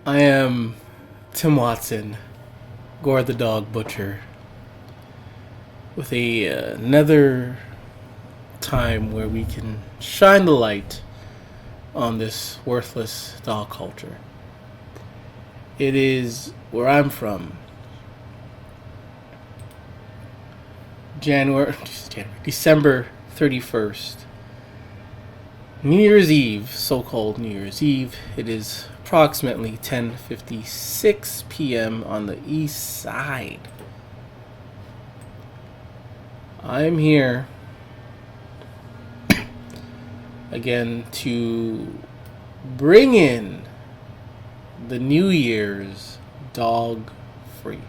I am Tim Watson, Gore the Dog Butcher, with another time where we can shine the light on this worthless dog culture. It is where I'm from. December 31st. New Year's Eve, so-called New Year's Eve. It is approximately 10:56 p.m. on the east side. I'm here again to bring in the New Year's dog free.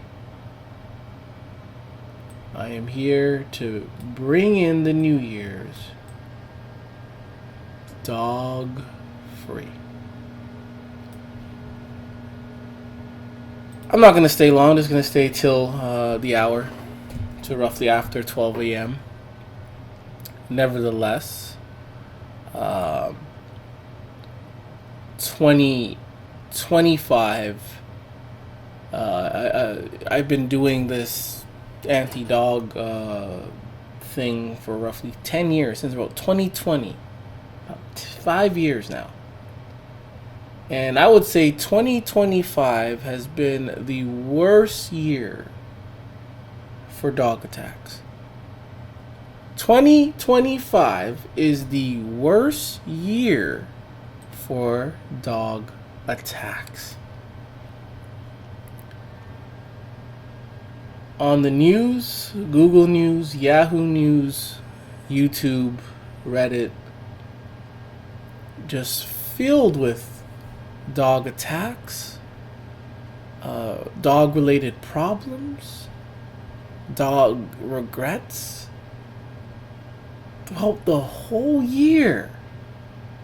I am here to bring in the New Year's dog free. I'm not going to stay long. Just going to stay till the hour, to roughly after 12 a.m. Nevertheless, 2025, I've been doing this anti-dog thing for roughly 10 years, since about 2020. About 5 years now. And I would say 2025 has been the worst year for dog attacks. 2025 is the worst year for dog attacks. On the news, Google News, Yahoo News, YouTube, Reddit, just filled with dog attacks, dog related problems, dog regrets. Throughout the whole year,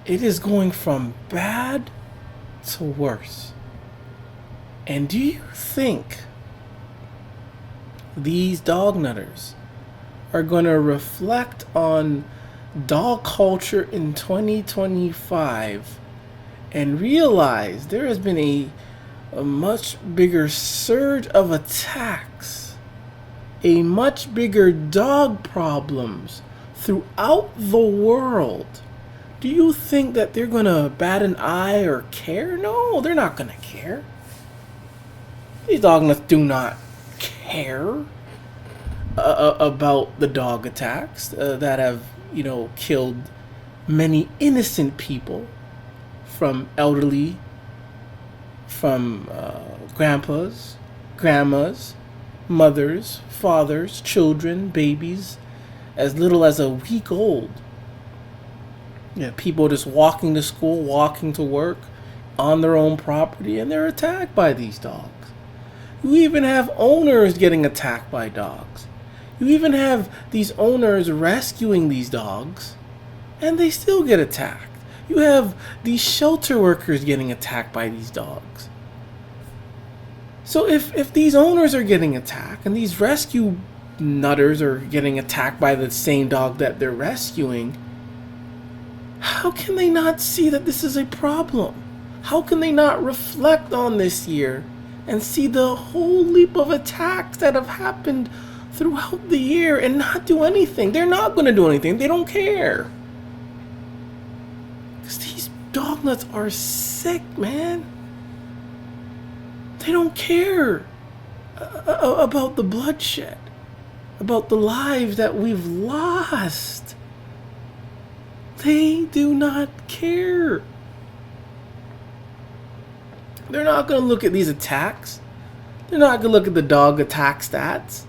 it is going from bad to worse. And do you think these dog nutters are going to reflect on dog culture in 2025 and realize there has been a much bigger surge of attacks, a much bigger dog problems throughout the world? Do you think that they're going to bat an eye or care? No, they're not going to care. These dog nuts do not care about the dog attacks that have, killed many innocent people, from elderly, from grandpas, grandmas, mothers, fathers, children, babies, as little as a week old. Yeah, people just walking to school, walking to work, on their own property, and they're attacked by these dogs. You even have owners getting attacked by dogs. You even have these owners rescuing these dogs, and they still get attacked. You have these shelter workers getting attacked by these dogs. So if these owners are getting attacked, and these rescue nutters are getting attacked by the same dog that they're rescuing, how can they not see that this is a problem? How can they not reflect on this year and see the whole leap of attacks that have happened throughout the year and not do anything? They're not going to do anything. They don't care. Because these dog nuts are sick, man. They don't care about the bloodshed, about the lives that we've lost. They do not care. They're not going to look at these attacks. They're not going to look at the dog attack stats.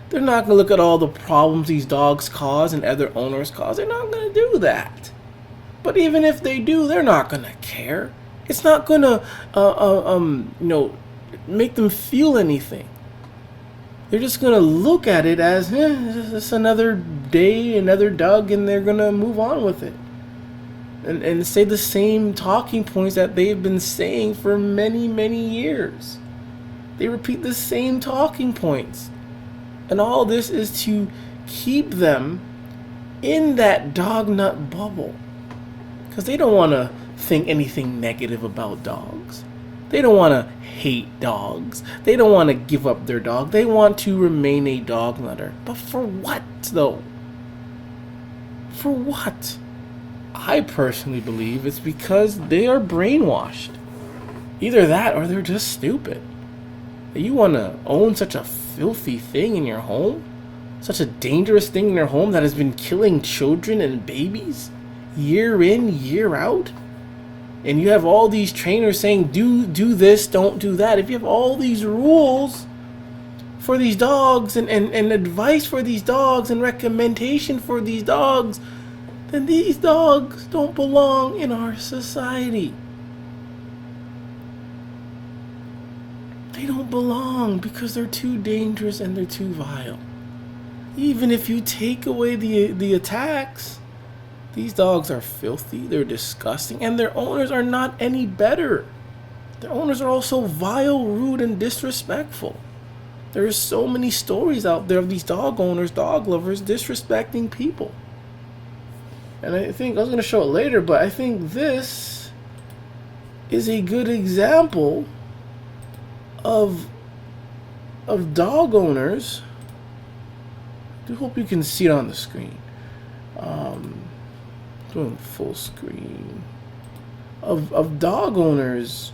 They're not going to look at all the problems these dogs cause and other owners cause. They're not going to do that. But even if they do, they're not going to care. It's not going to, make them feel anything. They're just going to look at it as, it's another day, another dog, and they're going to move on with it. And say the same talking points that they've been saying for many, many years. They repeat the same talking points. And all this is to keep them in that dog nut bubble. Because they don't want to think anything negative about dogs. They don't want to hate dogs. They don't want to give up their dog. They want to remain a dog nutter. But for what, though? For what? I personally believe it's because they are brainwashed. Either that or they're just stupid. You want to own such a filthy thing in your home? Such a dangerous thing in your home that has been killing children and babies year in, year out? And you have all these trainers saying, do this, don't do that. If you have all these rules for these dogs and advice for these dogs and recommendation for these dogs, then these dogs don't belong in our society. They don't belong because they're too dangerous and they're too vile. Even if you take away the attacks, these dogs are filthy, they're disgusting, and their owners are not any better. Their owners are also vile, rude, and disrespectful. There are so many stories out there of these dog owners, dog lovers, disrespecting people. And I think, I was going to show it later, but I think this is a good example of dog owners. I do hope you can see it on the screen. Doing full screen of dog owners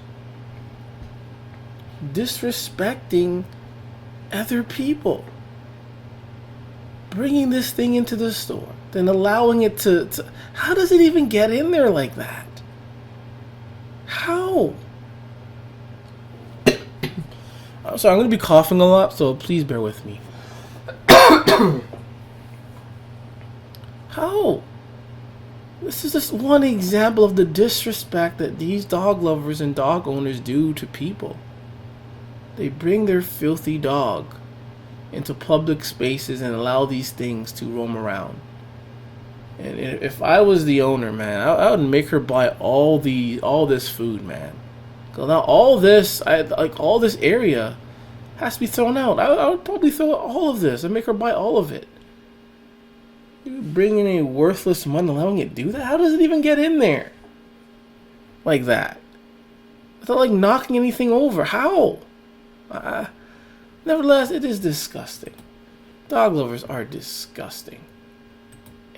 disrespecting other people, bringing this thing into the store, then allowing it to how does it even get in there like that? How? I'm sorry, I'm going to be coughing a lot, so please bear with me. How? This is just one example of the disrespect that these dog lovers and dog owners do to people. They bring their filthy dog into public spaces and allow these things to roam around. And if I was the owner, man, I would make her buy all this food, man. Cause now all this area has to be thrown out. I would probably throw out all of this and make her buy all of it. You bring in a worthless money, allowing it to do that? How does it even get in there like that? Without like knocking anything over? How? Nevertheless, it is disgusting. Dog lovers are disgusting.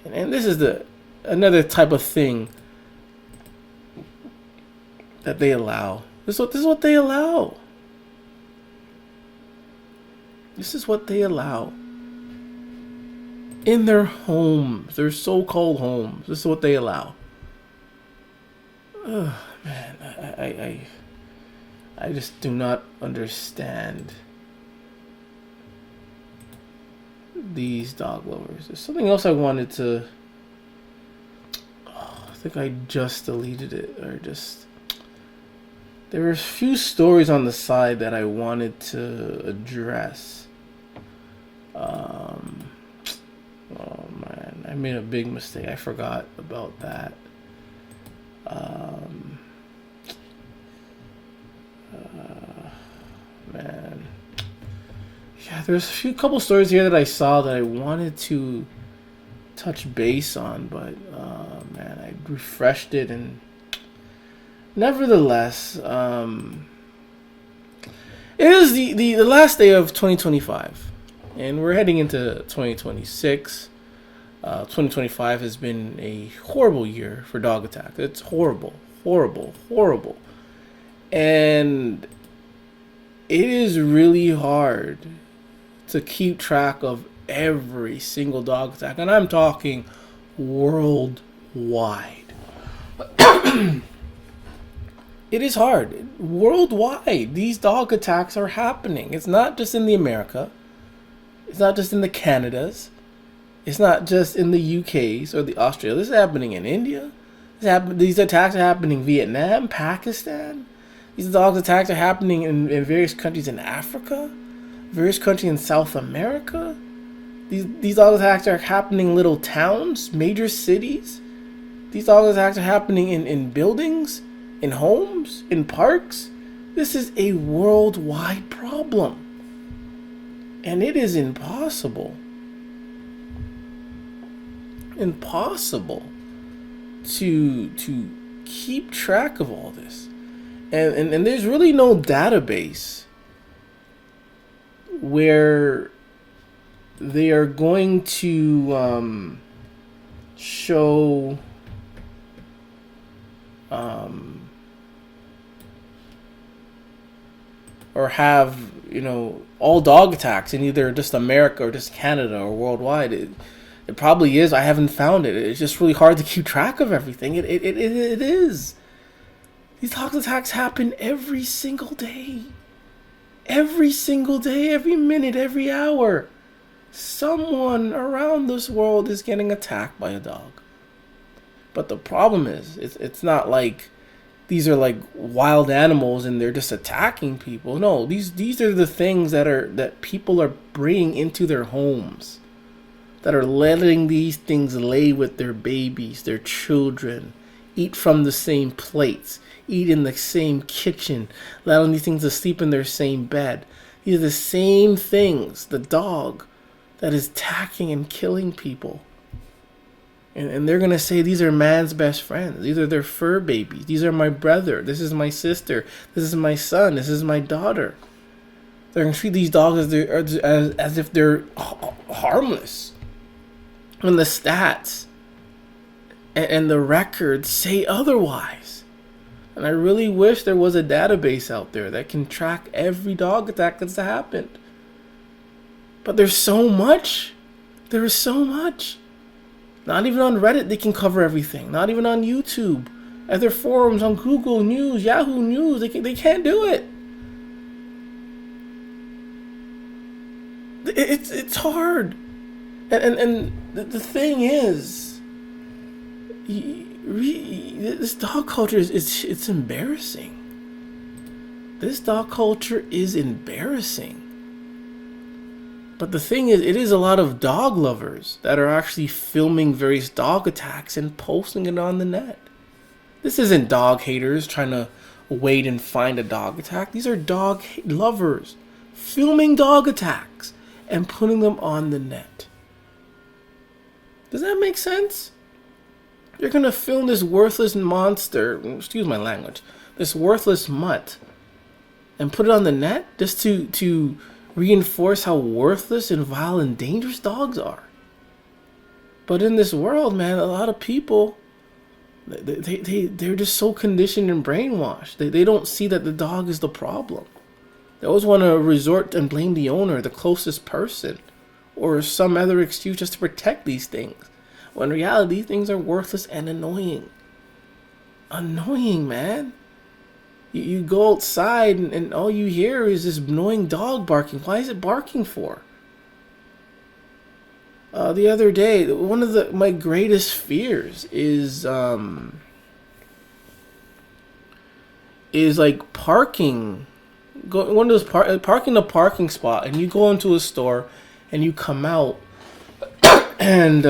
And this is another type of thing that they allow. This is what they allow. This is what they allow. In their homes, their so-called homes, this is what they allow. Ugh, man, I just do not understand these dog lovers. There's something else I wanted to. I think I just deleted it, or just. There were a few stories on the side that I wanted to address. Oh man, I made a big mistake. I forgot about that. Man. Yeah, there's a couple stories here that I saw that I wanted to touch base on, but man, I refreshed it, and nevertheless, it is the last day of 2025, and we're heading into 2026. 2025 has been a horrible year for dog attack. It's horrible, horrible, horrible, and it is really hard to keep track of every single dog attack, and I'm talking worldwide. It is hard. Worldwide, these dog attacks are happening. It's not just in the America. It's not just in the Canadas. It's not just in the UKs or the Australia. This is happening in India. These attacks are happening in Vietnam, Pakistan. These dog attacks are happening in various countries in Africa, various countries in South America. These dog attacks are happening in little towns, major cities. These dog attacks are happening in buildings, in homes, in parks. This is a worldwide problem. And it is impossible to keep track of all this. And there's really no database where they are going to show or have, all dog attacks in either just America or just Canada or worldwide. It probably is. I haven't found it. It's just really hard to keep track of everything. It is. These dog attacks happen every single day. Every single day, every minute, every hour. Someone around this world is getting attacked by a dog. But the problem is, it's not like these are like wild animals and they're just attacking people. No, these are the things that people are bringing into their homes, that are letting these things lay with their babies, their children, eat from the same plates, eat in the same kitchen, allowing these things to sleep in their same bed. These are the same things, the dog, that is attacking and killing people. And they're going to say these are man's best friends. These are their fur babies. These are my brother. This is my sister. This is my son. This is my daughter. They're going to treat these dogs as if they're harmless. When the stats and the records say otherwise. And I really wish there was a database out there that can track every dog attack that's happened. But there's so much. There is so much. Not even on Reddit they can cover everything. Not even on YouTube. At their forums, on Google News, Yahoo News, they can't do it. It's hard. And the thing is, this dog culture it's embarrassing. This dog culture is embarrassing. But the thing is, it is a lot of dog lovers that are actually filming various dog attacks and posting it on the net. This isn't dog haters trying to wait and find a dog attack. These are dog lovers filming dog attacks and putting them on the net. Does that make sense? You're going to film this worthless monster, excuse my language, this worthless mutt, and put it on the net just to reinforce how worthless and vile and dangerous dogs are. But in this world, man, a lot of people, they're just so conditioned and brainwashed. They don't see that the dog is the problem. They always want to resort and blame the owner, the closest person, or some other excuse just to protect these things. When in reality, these things are worthless and annoying. Annoying, man. You go outside and all you hear is this annoying dog barking. Why is it barking for? The other day, one of my greatest fears is like parking. One of those parking a parking spot, and you go into a store, and you come out, and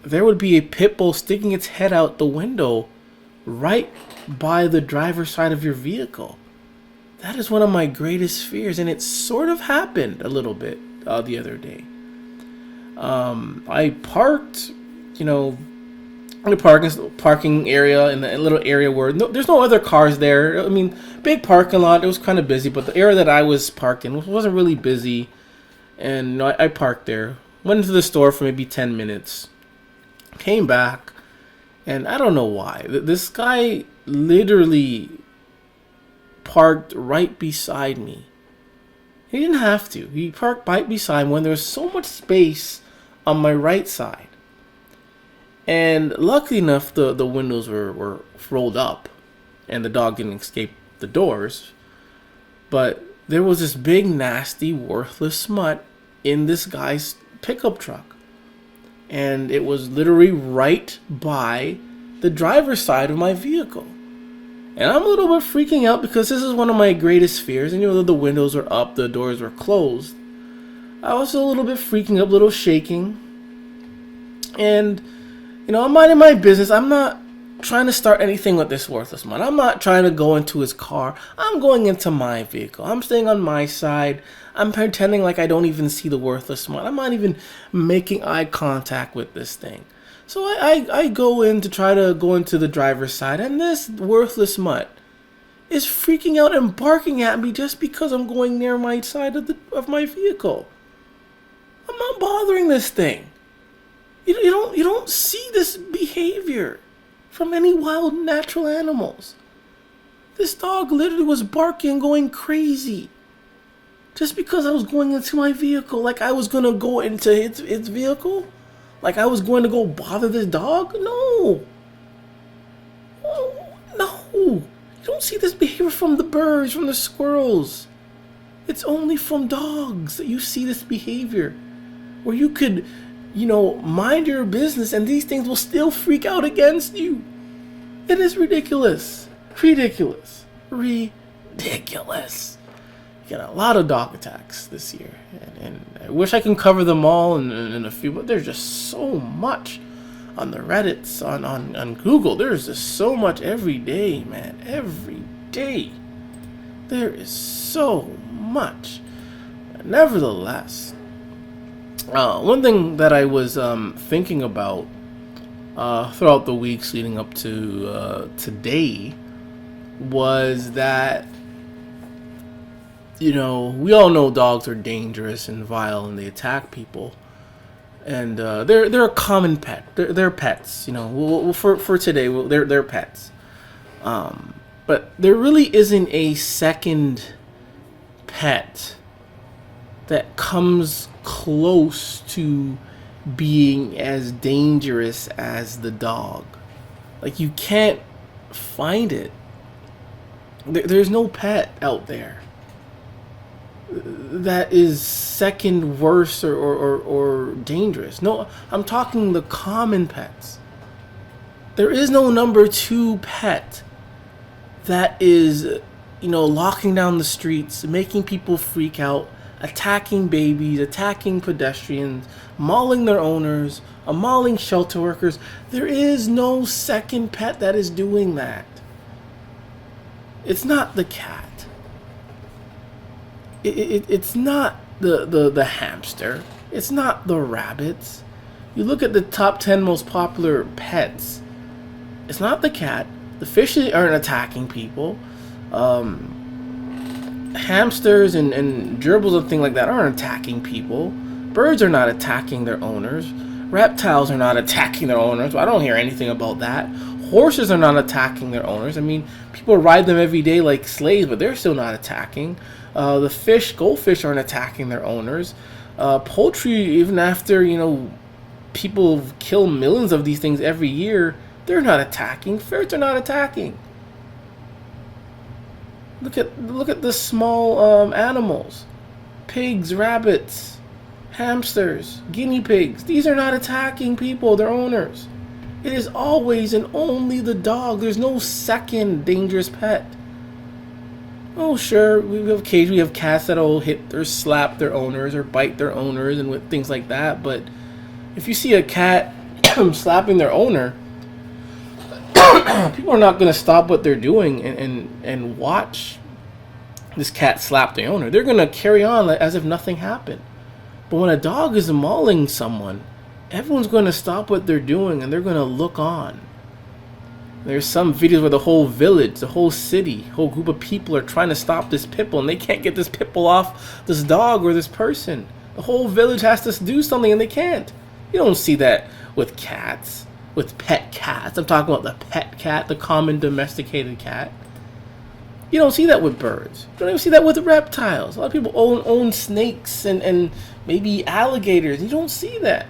there would be a pit bull sticking its head out the window, right by the driver's side of your vehicle. That is one of my greatest fears, and it sort of happened a little bit the other day. I parked, in the parking area, in the little area where there's no other cars there. I mean, big parking lot. It was kind of busy, but the area that I was parked in wasn't really busy. And I parked there. Went into the store for maybe 10 minutes. Came back. And I don't know why. This guy literally parked right beside me. He didn't have to. He parked right beside me when there was so much space on my right side. And luckily enough, the windows were rolled up. And the dog didn't escape the doors. But there was this big, nasty, worthless smut in this guy's pickup truck. And it was literally right by the driver's side of my vehicle. And I'm a little bit freaking out because this is one of my greatest fears. And the windows were up, the doors were closed. I was a little bit freaking up, a little shaking. And, I'm minding my business. I'm not trying to start anything with this worthless man. I'm not trying to go into his car. I'm going into my vehicle. I'm staying on my side. I'm pretending like I don't even see the worthless man. I'm not even making eye contact with this thing. So I go in to try to go into the driver's side, and this worthless mutt is freaking out and barking at me just because I'm going near my side of my vehicle. I'm not bothering this thing. You don't see this behavior from any wild natural animals. This dog literally was barking, going crazy, just because I was going into my vehicle. Like I was gonna go into its vehicle, like I was going to go bother this dog. No, no. You don't see this behavior from the birds, from the squirrels. It's only from dogs that you see this behavior, where you could, mind your business and these things will still freak out against you. It is ridiculous. Ridiculous. Ridiculous. You got a lot of dog attacks this year. And I wish I can cover them all in a few, but there's just so much on the Reddits, on Google. There's just so much every day, man. Every day. There is so much. Nevertheless, one thing that I was thinking about throughout the weeks leading up to today was that, we all know dogs are dangerous and vile and they attack people. And they're a common pet. They're pets, for today, they're pets. But there really isn't a second pet that comes close to being as dangerous as the dog. Like, you can't find it. There's no pet out there that is second worse or dangerous. No, I'm talking the common pets. There is no number 2 pet that is, locking down the streets, making people freak out, attacking babies, attacking pedestrians, mauling their owners, mauling shelter workers. There is no second pet that is doing that. It's not the cat. It's not the hamster. It's not the rabbits. You look at the top 10 most popular pets. It's not the cat. The fish aren't attacking people. Hamsters and gerbils and things like that aren't attacking people. Birds are not attacking their owners. Reptiles are not attacking their owners. I don't hear anything about that. Horses are not attacking their owners. I mean, people ride them every day like slaves, but they're still not attacking. The goldfish aren't attacking their owners. Poultry, even after, people kill millions of these things every year, they're not attacking. Ferrets are not attacking. Look at the small animals. Pigs, rabbits, hamsters, guinea pigs. These are not attacking people, their owners. It is always and only the dog. There's no second dangerous pet. Oh, sure, we have cats that'll hit or slap their owners or bite their owners and with things like that. But if you see a cat slapping their owner, people are not going to stop what they're doing and watch this cat slap the owner. They're going to carry on as if nothing happened. But when a dog is mauling someone, everyone's going to stop what they're doing and they're going to look on. There's some videos where the whole village, the whole city, whole group of people are trying to stop this pit bull and they can't get this pit bull off this dog or this person. The whole village has to do something and they can't. You don't see that with cats, with pet cats. I'm talking about the pet cat, the common domesticated cat. You don't see that with birds. You don't even see that with reptiles. A lot of people own snakes and maybe alligators. You don't see that.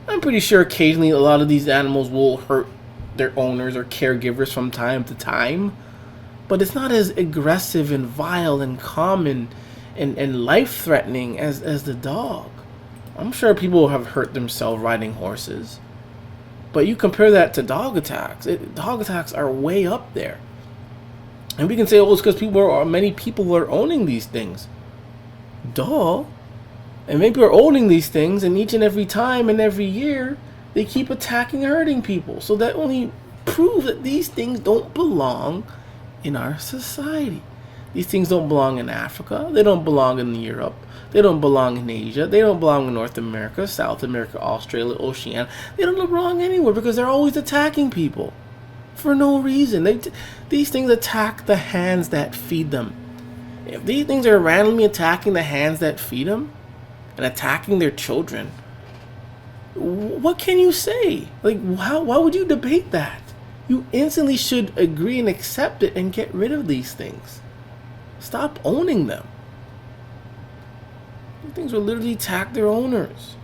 I'm pretty sure occasionally a lot of these animals will hurt their owners or caregivers from time to time, but it's not as aggressive and vile and common and life-threatening as the dog. I'm sure people have hurt themselves riding horses, but you compare that to dog attacks. Dog attacks are way up there. And we can say, oh, it's because many people are owning these things. Duh. And many people are owning these things, and each and every time and every year, they keep attacking and hurting people. So that only proves that these things don't belong in our society. These things don't belong in Africa. They don't belong in Europe. They don't belong in Asia. They don't belong in North America, South America, Australia, Oceania. They don't belong anywhere because they're always attacking people. for no reason. These things attack the hands that feed them. If these things are randomly attacking the hands that feed them and attacking their children, what can you say? Like, why would you debate that? You instantly should agree and accept it and get rid of these things. Stop owning them. These things will literally attack their owners.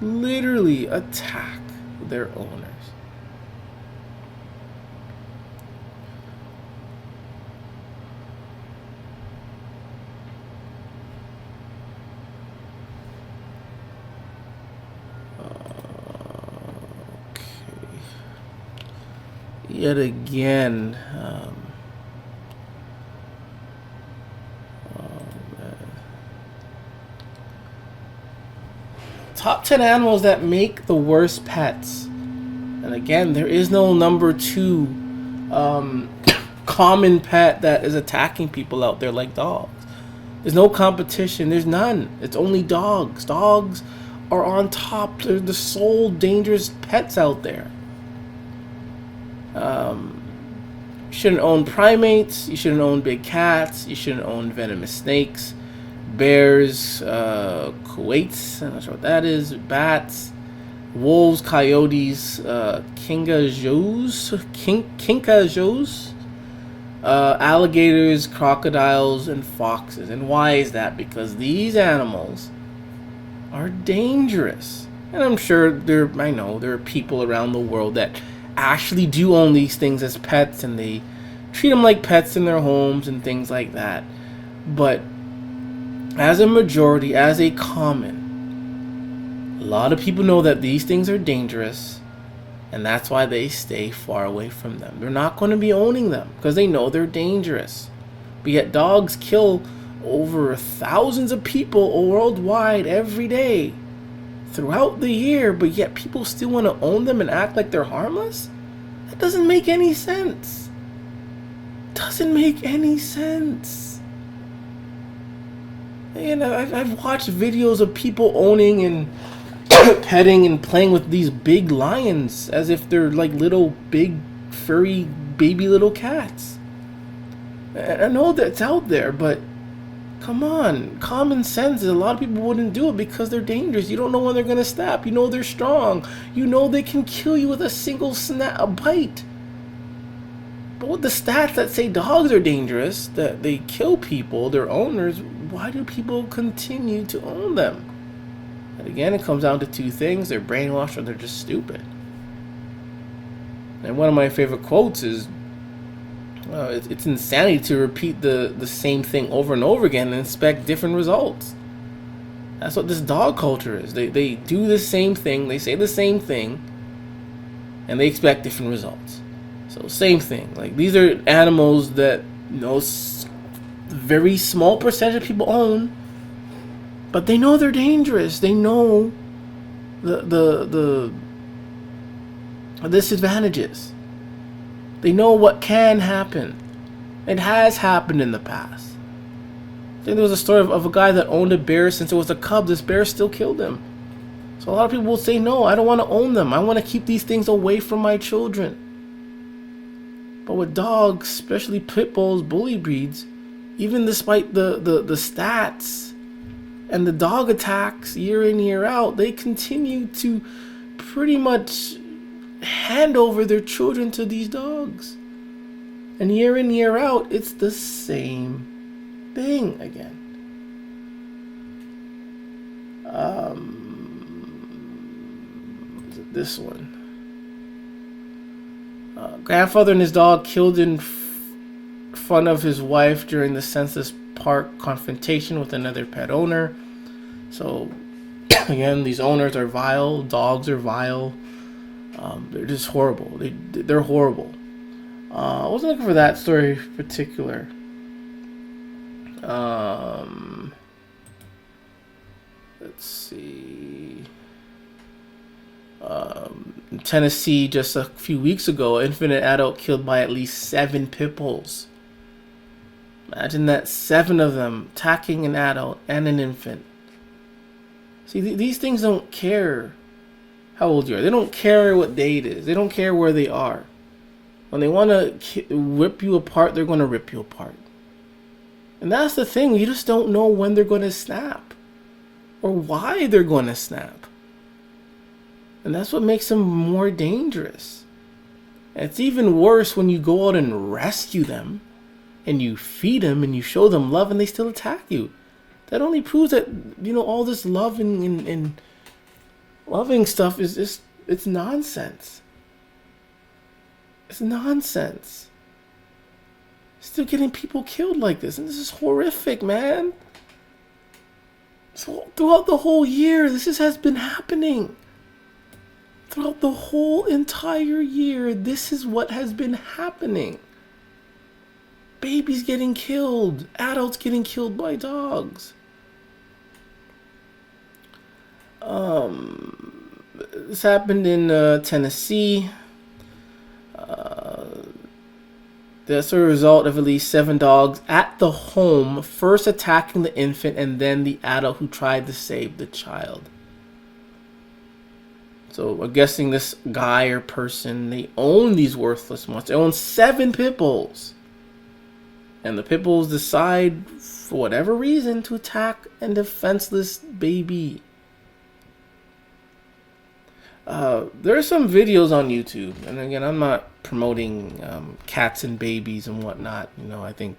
Literally attack their owners. Yet again, top 10 animals that make the worst pets. And again, there is no number 2 common pet that is attacking people out there like dogs. There's no competition. There's none. It's only dogs. Dogs are on top. They're the sole dangerous pets out there. You shouldn't own primates. You shouldn't own big cats. You shouldn't own venomous snakes, bears, kuwaits, I'm not sure what that is, bats, wolves, coyotes, kinkajous, alligators, crocodiles, and foxes. And why is that? Because these animals are dangerous. And I'm sure I know there are people around the world that actually do own these things as pets, and they treat them like pets in their homes and things like that. But as a majority, as a common, a lot of people know that these things are dangerous, and that's why they stay far away from them. They're not going to be owning them because they know they're dangerous. But yet dogs kill over thousands of people worldwide every day throughout the year, but yet people still want to own them and act like they're harmless? That doesn't make any sense. Doesn't make any sense. And I've watched videos of people owning and petting and playing with these big lions as if they're like little big furry baby little cats. I know that's out there, but come on, common sense is a lot of people wouldn't do it because they're dangerous. You don't know when they're going to snap. You know they're strong. You know they can kill you with a single a bite. But with the stats that say dogs are dangerous, that they kill people, their owners, why do people continue to own them? And again, it comes down to 2 things. They're brainwashed or they're just stupid. And one of my favorite quotes is, it's insanity to repeat the same thing over and over again and expect different results. That's what this dog culture is. They do the same thing, they say the same thing, and they expect different results. So same thing. Like, these are animals that, you know, very small percentage of people own, but they know they're dangerous. They know the disadvantages. They know what can happen. It has happened in the past. I think there was a story of a guy that owned a bear since it was a cub. This bear still killed him. So a lot of people will say, no, I don't want to own them. I want to keep these things away from my children. But with dogs, especially pit bulls, bully breeds, even despite the stats and the dog attacks year in, year out, they continue to pretty much hand over their children to these dogs. And year in, year out, it's the same thing again. This one. Grandfather and his dog killed in front of his wife during the Census Park confrontation with another pet owner. So, again, these owners are vile. Dogs are vile. They're just horrible. They're horrible. I wasn't looking for that story in particular. Let's see. In Tennessee, just a few weeks ago, an infant adult killed by at least 7 pit bulls. Imagine that, 7 of them attacking an adult and an infant. See, these things don't care how old you are. They don't care what day it is. They don't care where they are. When they want to rip you apart, they're going to rip you apart. And that's the thing. You just don't know when they're going to snap or why they're going to snap. And that's what makes them more dangerous. And it's even worse when you go out and rescue them and you feed them and you show them love and they still attack you. That only proves that, all this love and loving stuff is just, it's nonsense. It's nonsense. Still getting people killed like this. And this is horrific, man. So throughout the whole year, this has been happening. Throughout the whole entire year, this is what has been happening. Babies getting killed. Adults getting killed by dogs. This happened in Tennessee. That's a result of at least 7 dogs at the home first attacking the infant and then the adult who tried to save the child. So I'm guessing this guy or person, they own these worthless monsters. They own 7 pit bulls. And the pit bulls decide, for whatever reason, to attack a defenseless baby. There are some videos on YouTube, and again, I'm not promoting cats and babies and whatnot. I think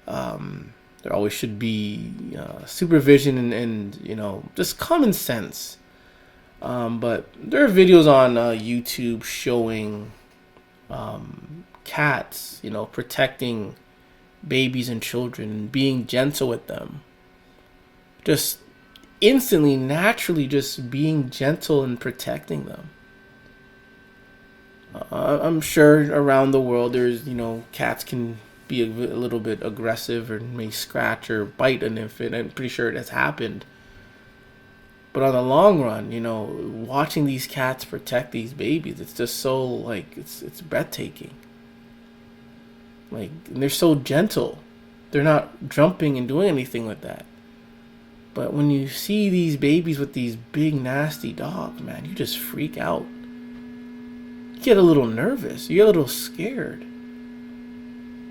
there always should be supervision and just common sense. But there are videos on YouTube showing cats, protecting babies and children and being gentle with them. Just instantly, naturally, just being gentle and protecting them. I'm sure around the world there's, cats can be a little bit aggressive or may scratch or bite an infant. I'm pretty sure it has happened. But on the long run, watching these cats protect these babies, it's just so, it's breathtaking. And they're so gentle. They're not jumping and doing anything with that. But when you see these babies with these big, nasty dogs, man, you just freak out. You get a little nervous. You get a little scared.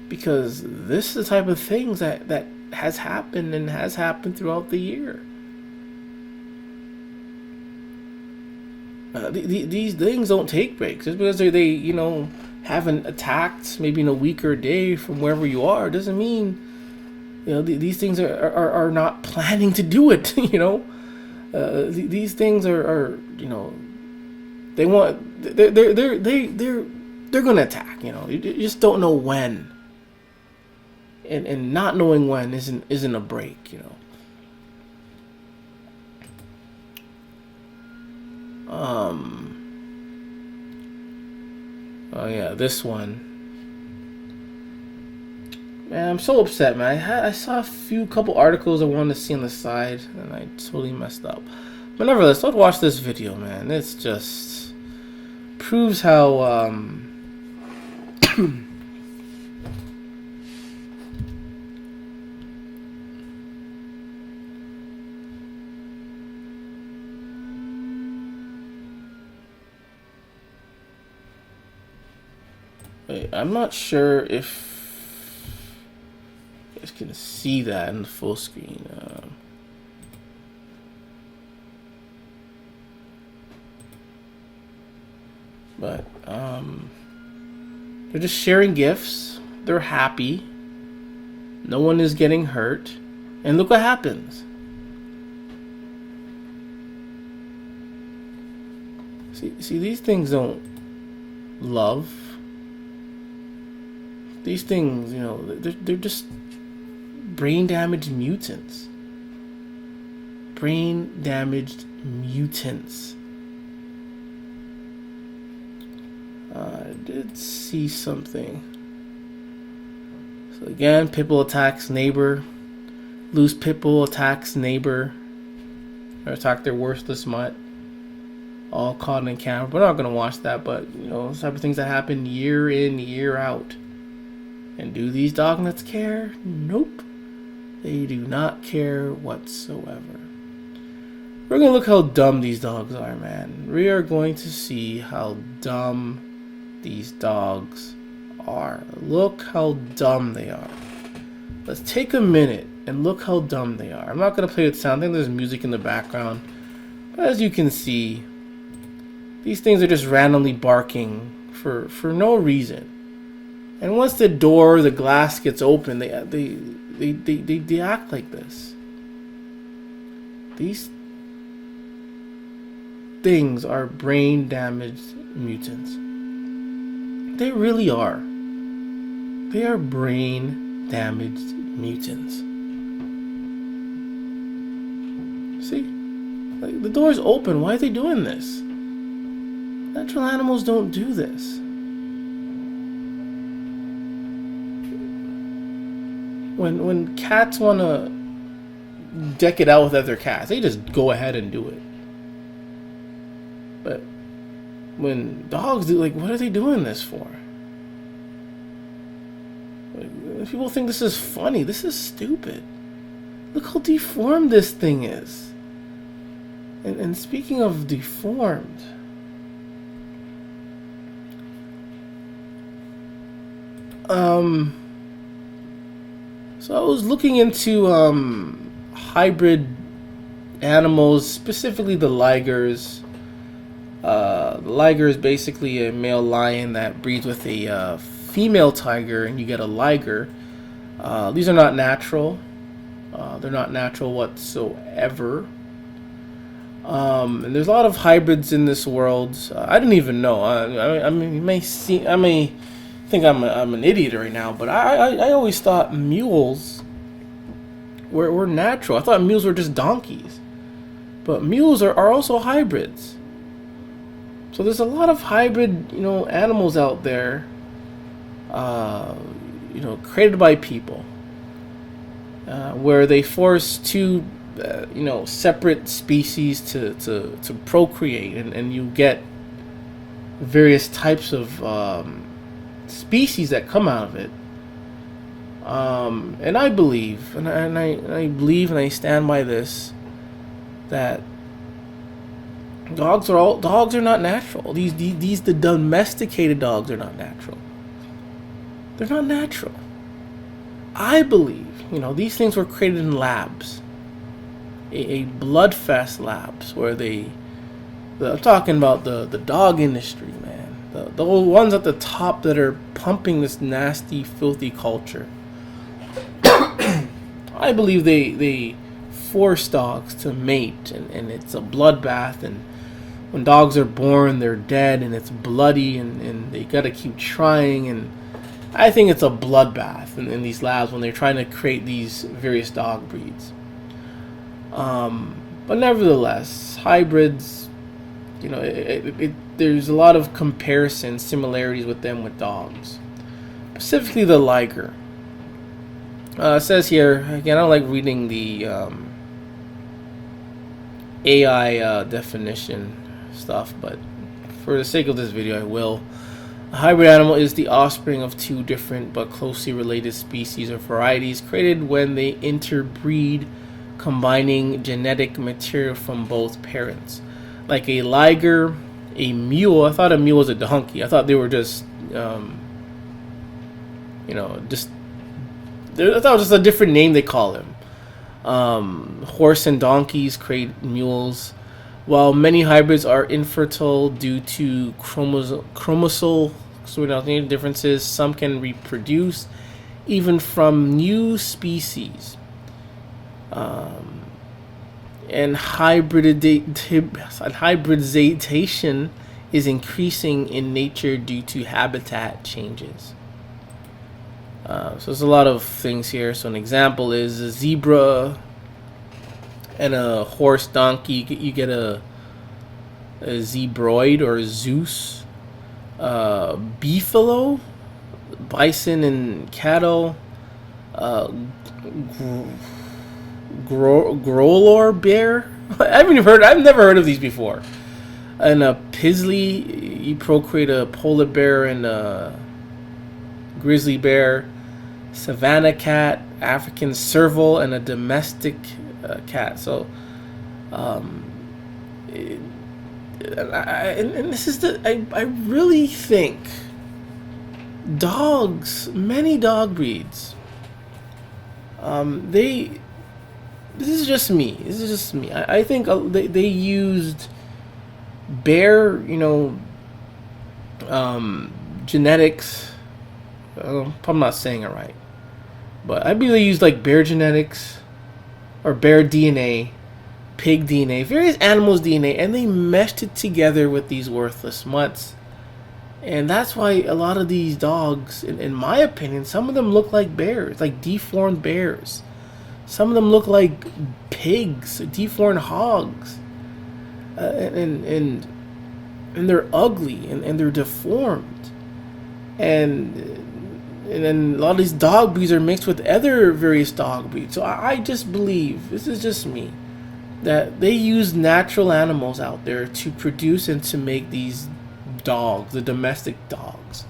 Because this is the type of things that has happened and has happened throughout the year. These things don't take breaks. Just because they haven't attacked maybe in a week or a day from wherever you are doesn't mean these things are not planning to do it. These things are they want they're gonna attack. You just don't know when, and not knowing when isn't a break. Oh yeah, this one. Man, I'm so upset, man. I saw a couple articles I wanted to see on the side, and I totally messed up. But nevertheless, let's watch this video, man. It's just proves how Wait, I'm not sure if you guys can see that in the full screen. But they're just sharing gifts. They're happy. No one is getting hurt. And look what happens. See, these things don't love. These things, they're just brain damaged mutants. Brain damaged mutants. I did see something. So again, Pitbull attacks neighbor. Loose Pitbull attacks neighbor. Or attack their worthless mutt. All caught in camera. We're not going to watch that, but, those type of things that happen year in, year out. And do these dog nuts care? Nope. They do not care whatsoever. We're going to look how dumb these dogs are, man. We are going to see how dumb these dogs are. Look how dumb they are. Let's take a minute and look how dumb they are. I'm not going to play with sound. I think there's music in the background. But as you can see, these things are just randomly barking for no reason. And once the glass gets open, they act like this. These things are brain damaged mutants. They really are. They are brain damaged mutants. See? Like, the door's open. Why are they doing this? Natural animals don't do this. When cats want to deck it out with other cats, they just go ahead and do it. But when dogs do, like, what are they doing this for? Like, people think this is funny. This is stupid. Look how deformed this thing is. And speaking of deformed, so I was looking into hybrid animals, specifically the ligers. The liger is basically a male lion that breeds with a female tiger, and you get a liger. These are not natural. They're not natural whatsoever. And there's a lot of hybrids in this world. I didn't even know. I mean, you may see. I may think I'm an idiot right now, but I always thought mules were natural. I thought mules were just donkeys, but mules are also hybrids. So there's a lot of hybrid, animals out there, created by people, where they force two, separate species to procreate, and you get various types of species that come out of it. And I believe, and I believe, and I stand by this, that dogs are not natural. The domesticated dogs are not natural. They're not natural. I believe, these things were created in labs, a bloodfest labs, where I'm talking about the dog industry, man. The ones at the top that are pumping this nasty, filthy culture. I believe they force dogs to mate, and it's a bloodbath, and when dogs are born, they're dead, and it's bloody, and they gotta keep trying, and I think it's a bloodbath in these labs when they're trying to create these various dog breeds. But nevertheless, hybrids, there's a lot of comparison, similarities with them with dogs. Specifically the liger. It says here, again, I don't like reading the AI definition stuff, but for the sake of this video, I will. A hybrid animal is the offspring of two different but closely related species or varieties created when they interbreed, combining genetic material from both parents. Like a liger, a mule. I thought a mule was a donkey. I thought they were just, I thought it was just a different name they call them. Horse and donkeys create mules. While many hybrids are infertile due to chromosal differences, some can reproduce even from new species. And hybridization is increasing in nature due to habitat changes. So there's a lot of things here. So an example is a zebra and a horse donkey. You get a zebroid or a Zeus. Beefalo, bison and cattle. Growlor bear. I've never heard of these before. And a Pisley, you procreate a polar bear and a grizzly bear. Savannah cat, African serval, and a domestic cat. So, and this is I really think Dogs, many dog breeds, they this is just me. This is just me. I think they used bear, genetics. I'm not saying it right, but I believe they used like bear genetics or bear DNA, pig DNA, various animals' DNA, and they meshed it together with these worthless mutts. And that's why a lot of these dogs, in my opinion, some of them look like bears, like deformed bears. Some of them look like pigs, deformed hogs, and they're ugly and they're deformed, and then a lot of these dog breeds are mixed with other various dog breeds. So I just believe, this is just me, that they use natural animals out there to produce and to make these dogs, the domestic dogs.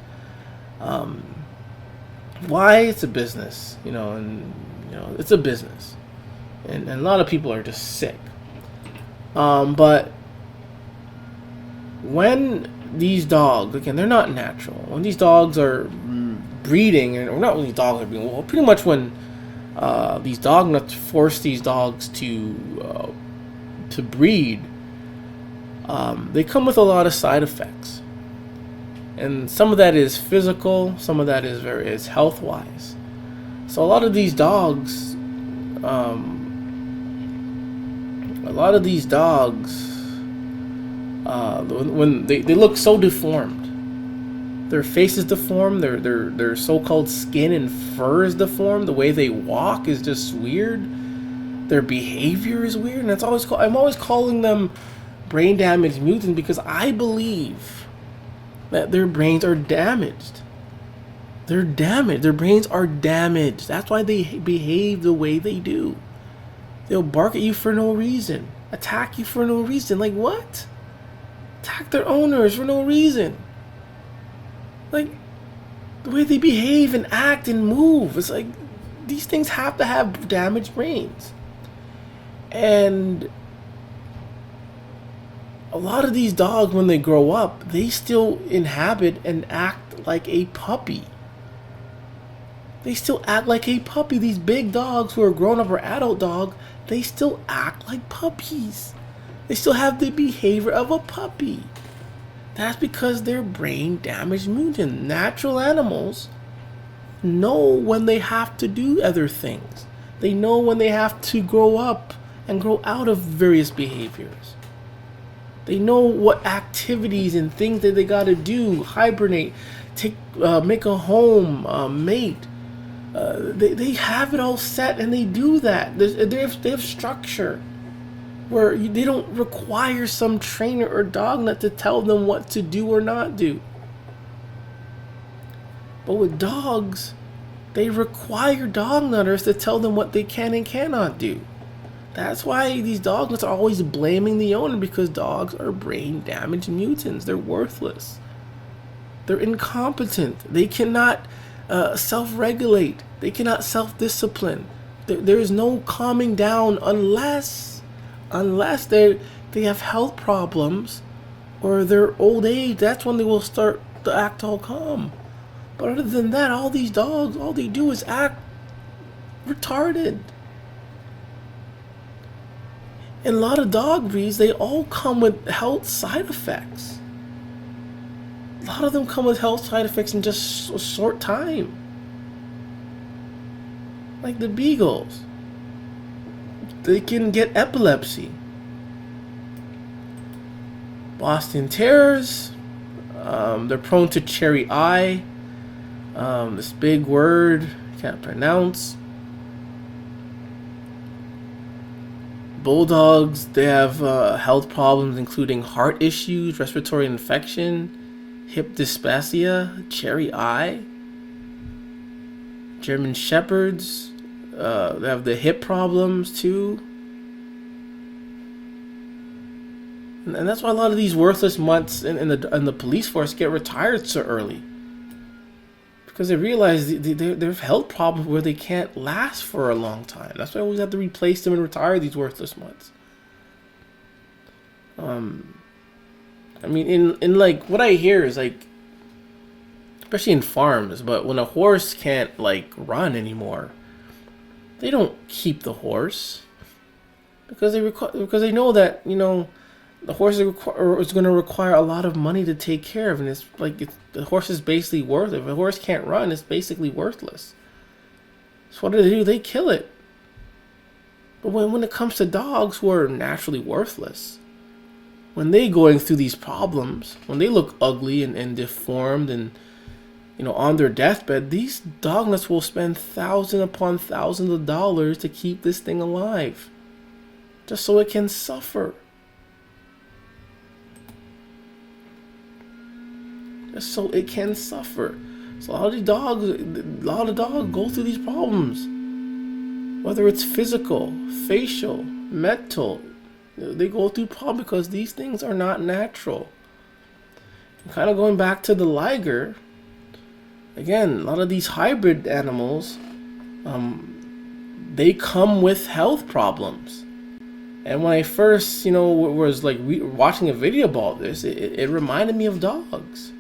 Why? It's a business, and it's a business, and a lot of people are just sick. But when these dogs, again, they're not natural. When these dogs are breeding, or not when these dogs are breeding, well, pretty much when these dog nuts force these dogs to breed, they come with a lot of side effects. And some of that is physical, some of that is health wise. So a lot of these dogs, when they look so deformed, their face is deformed, their so-called skin and fur is deformed, the way they walk is just weird, their behavior is weird, and I'm always calling them brain damaged mutants, because I believe that their brains are damaged. They're damaged. Their brains are damaged. That's why they behave the way they do. They'll bark at you for no reason, attack you for no reason. Like, what? Attack their owners for no reason. Like, the way they behave and act and move. It's like, these things have to have damaged brains. And a lot of these dogs, when they grow up, they still inhabit and act like a puppy. They still act like a puppy. These big dogs who are grown up or adult dog, they still act like puppies. They still have the behavior of a puppy. That's because they're brain damaged mutant. Natural animals know when they have to do other things. They know when they have to grow up and grow out of various behaviors. They know what activities and things that they got to do, hibernate, make a home, mate. They have it all set, and they do that. They have structure where they don't require some trainer or dog nut to tell them what to do or not do. But with dogs, they require dog nutters to tell them what they can and cannot do. That's why these dog nuts are always blaming the owner, because dogs are brain damaged mutants. They're worthless. They're incompetent. They cannot self-regulate. They cannot self-discipline. There is no calming down unless they have health problems or their old age. That's when they will start to act all calm. But other than that, all these dogs, all they do is act retarded. And a lot of dog breeds, they all come with health side effects. A lot of them come with health side effects in just a short time. Like the beagles. They can get epilepsy. Boston Terriers, they're prone to cherry eye. This big word, can't pronounce. Bulldogs, they have health problems including heart issues, respiratory infection, hip dysplasia, cherry eye. German Shepherds, they have the hip problems too. And that's why a lot of these worthless mutts in the police force get retired so early. Because they realize they have health problems where they can't last for a long time. That's why I always have to replace them and retire these worthless mutts. I mean, in like, what I hear is like, especially in farms. But when a horse can't like run anymore, they don't keep the horse because they know that, you know, the horse is going to require a lot of money to take care of, and it's like the horse is basically worthless. If a horse can't run, it's basically worthless. So what do? They kill it. But when it comes to dogs who are naturally worthless, when they going through these problems, when they look ugly and deformed and, you know, on their deathbed, these dog nuts will spend thousands upon thousands of dollars to keep this thing alive, just so it can suffer. Just so it can suffer. So a lot of dogs go through these problems. Whether it's physical, facial, mental, they go through problems because these things are not natural. And kind of going back to the liger, again, a lot of these hybrid animals, they come with health problems. And when I first, you know, was like watching a video about this, it reminded me of dogs.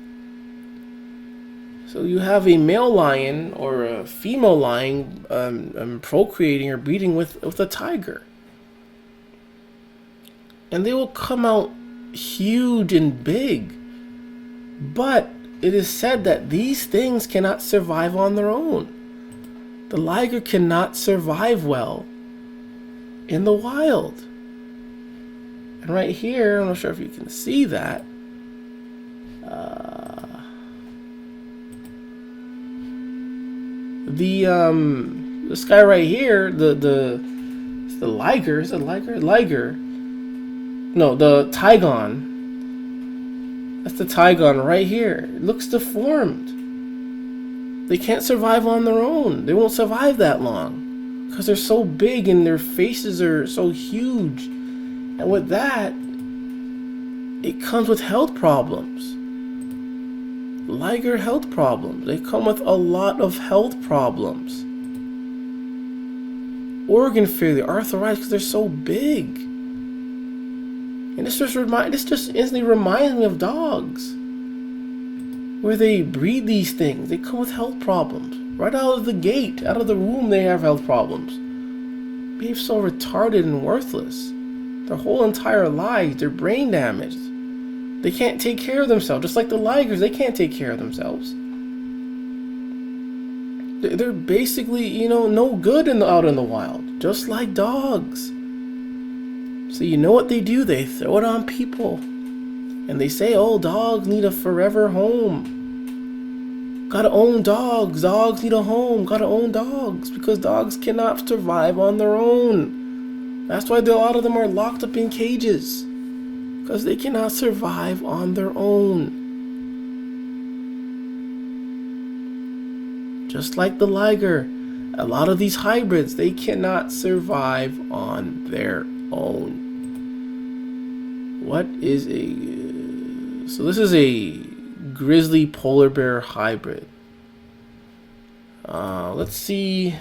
So you have a male lion or a female lion procreating or breeding with a tiger. And they will come out huge and big. But it is said that these things cannot survive on their own. The liger cannot survive well in the wild. And right here, I'm not sure if you can see that. This guy right here, the liger, is it liger? Liger. No, the tigon. That's the tigon right here. It looks deformed. They can't survive on their own. They won't survive that long because they're so big and their faces are so huge. And with that, it comes with health problems. Liger health problems. They come with a lot of health problems. Organ failure, arthritis, because they're so big. And this just instantly reminds me of dogs, where they breed these things. They come with health problems right out of the gate, out of the womb. They have health problems. Being so retarded and worthless. Their whole entire lives, they're brain damaged. They can't take care of themselves. Just like the ligers, they can't take care of themselves. They're basically, you know, no good out in the wild. Just like dogs. So you know what they do? They throw it on people. And they say, oh, dogs need a forever home. Gotta own dogs. Dogs need a home. Gotta own dogs. Because dogs cannot survive on their own. That's why a lot of them are locked up in cages. Because they cannot survive on their own. Just like the liger, a lot of these hybrids, they cannot survive on their own. What is so this is a grizzly polar bear hybrid. Let's see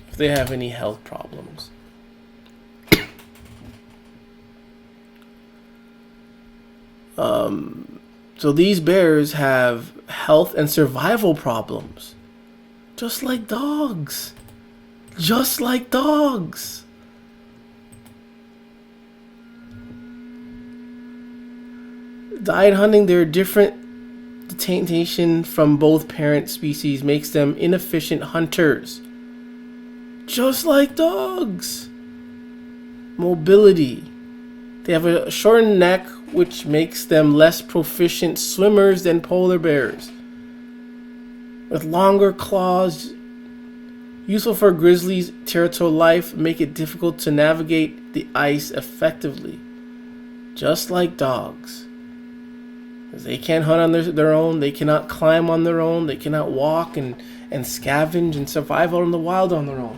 if they have any health problems. So these bears have health and survival problems. Just like dogs. Just like dogs. Diet hunting, they're different. Detention from both parent species makes them inefficient hunters. Just like dogs. Mobility. They have a shortened neck, which makes them less proficient swimmers than polar bears. With longer claws, useful for grizzlies' territorial life, make it difficult to navigate the ice effectively. Just like dogs. Because they can't hunt on their own, they cannot climb on their own, they cannot walk and scavenge and survive out in the wild on their own.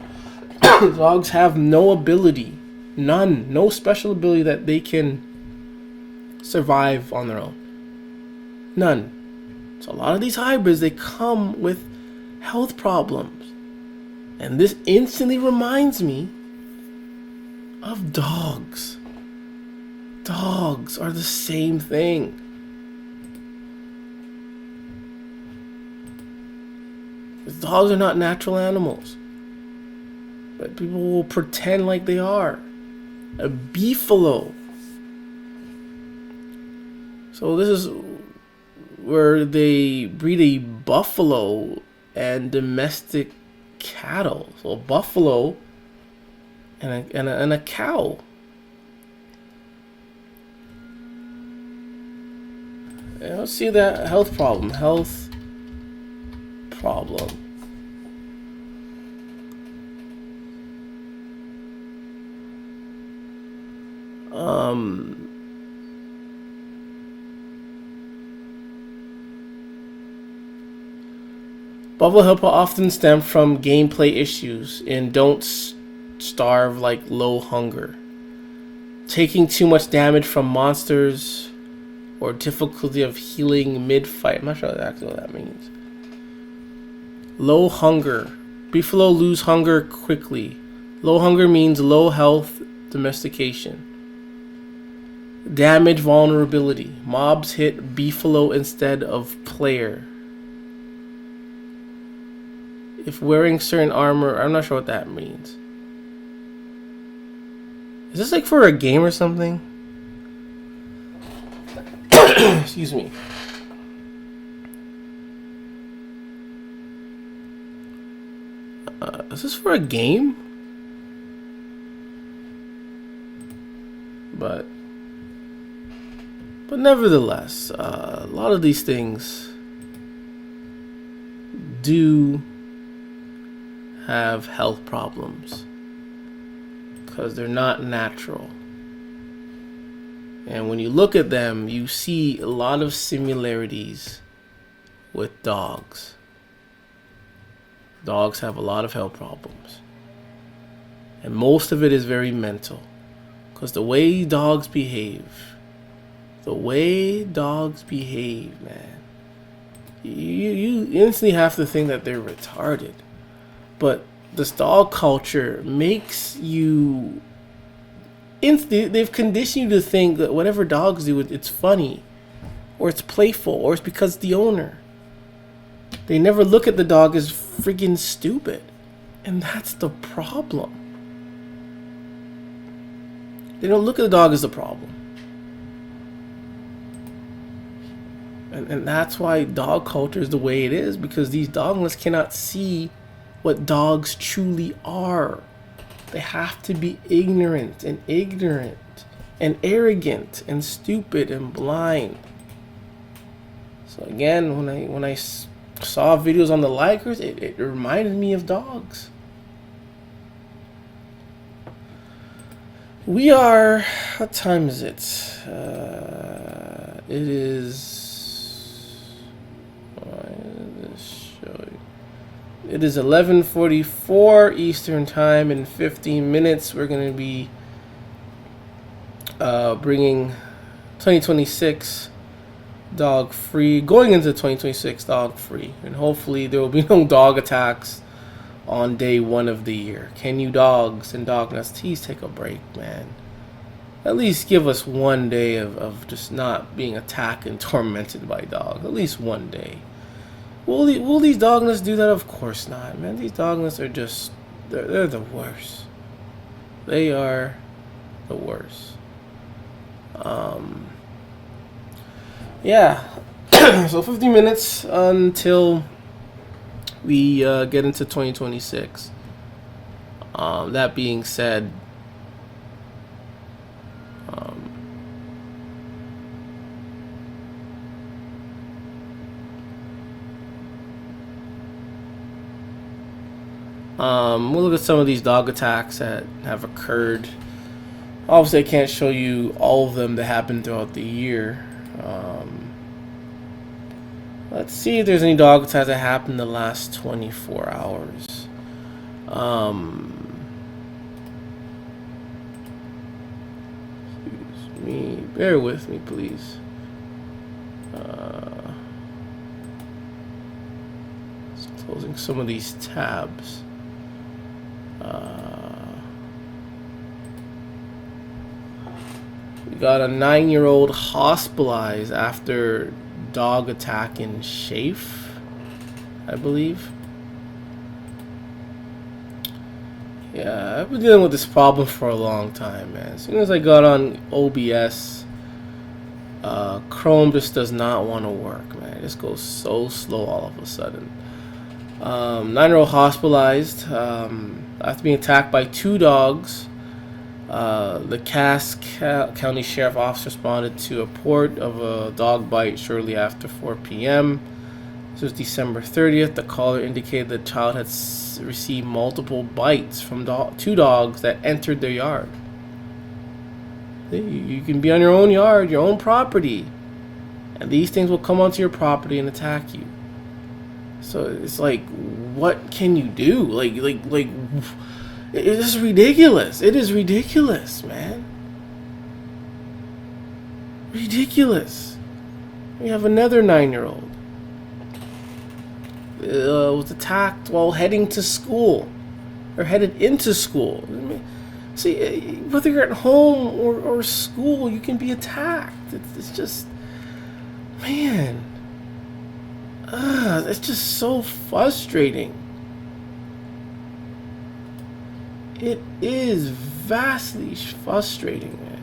Dogs have no ability. None. No special ability that they can survive on their own. None. So a lot of these hybrids, they come with health problems. And this instantly reminds me of dogs. Dogs are the same thing. Dogs are not natural animals, but people will pretend like they are. A beefalo. So this is where they breed a buffalo and domestic cattle. So a buffalo and a cow. And let's see that health problem. Health problem. Buffalo health often stem from gameplay issues in Don't Starve, like low hunger, taking too much damage from monsters, or difficulty of healing mid-fight. I'm not sure exactly what that means. Low hunger. Beefalo lose hunger quickly. Low hunger means low health domestication. Damage vulnerability. Mobs hit beefalo instead of player. If wearing certain armor, I'm not sure what that means. Is this like for a game or something? Excuse me. Is this for a game? But nevertheless, a lot of these things do have health problems because they're not natural. And when you look at them, you see a lot of similarities with dogs. Dogs have a lot of health problems. And most of it is very mental. Because the way dogs behave, man, you instantly have to think that they're retarded. But this dog culture makes you... They've conditioned you to think that whatever dogs do, it's funny, or it's playful, or it's because it's the owner. They never look at the dog as friggin' stupid, and that's the problem. They don't look at the dog as the problem, and that's why dog culture is the way it is, because these dogless cannot see what dogs truly are. They have to be ignorant and arrogant and stupid and blind. So again, when I saw videos on the Likers, it reminded me of dogs. We are... What time is it? It is... It is 11:44 Eastern Time. In 15 minutes, we're going to be bringing 2026 dog free, going into 2026 dog free, and hopefully there will be no dog attacks on day one of the year. Can you dogs and dog nuts please take a break, man? At least give us one day of just not being attacked and tormented by dogs. At least one day. Will these dog nuts do that? Of course not, man. These dog nuts are just... They're the worst. They are the worst. Yeah. So 50 minutes until we get into 2026. That being said, we'll look at some of these dog attacks that have occurred. Obviously, I can't show you all of them that happened throughout the year. Let's see if there's any dog attacks that happened in the last 24 hours. Excuse me. Bear with me, please. Just closing some of these tabs. We got a 9-year-old hospitalized after dog attack in Shafe, I believe. Yeah, I've been dealing with this problem for a long time, man. As soon as I got on OBS, Chrome just does not want to work, man. It just goes so slow all of a sudden. 9-year-old hospitalized after being attacked by 2 dogs. The Cass County Sheriff Office responded to a report of a dog bite shortly after 4 p.m. This was December 30th. The caller indicated the child had received multiple bites from 2 dogs that entered their yard. You can be on your own yard, your own property, and these things will come onto your property and attack you. So it's like, what can you do? Like, it is ridiculous. It is ridiculous, man. Ridiculous. We have another 9-year-old. Was attacked while heading to school, or headed into school. I mean, see, whether you're at home or school, you can be attacked. It's just, man, it's just so frustrating. It is vastly frustrating, man.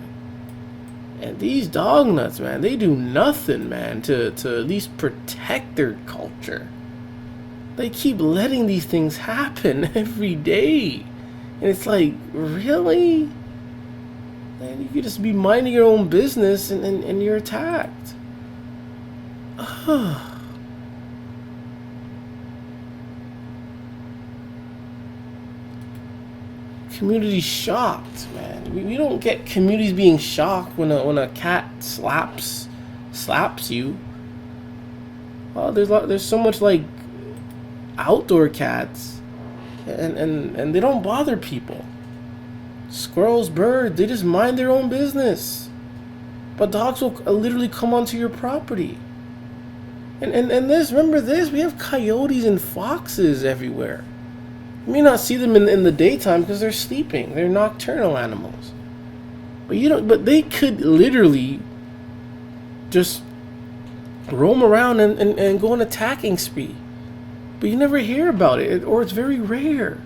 And these dog nuts, man, they do nothing, man, to at least protect their culture. They keep letting these things happen every day. And it's like, really? Man, you could just be minding your own business and you're attacked. Ugh. Community shocked, man. We don't get communities being shocked when a cat slaps you. Oh, there's so much like outdoor cats, and they don't bother people. Squirrels, birds, they just mind their own business. But dogs will literally come onto your property. And remember this, we have coyotes and foxes everywhere. You may not see them in the daytime because they're sleeping. They're nocturnal animals. But they could literally just roam around and go on an attacking spree. But you never hear about it, or it's very rare.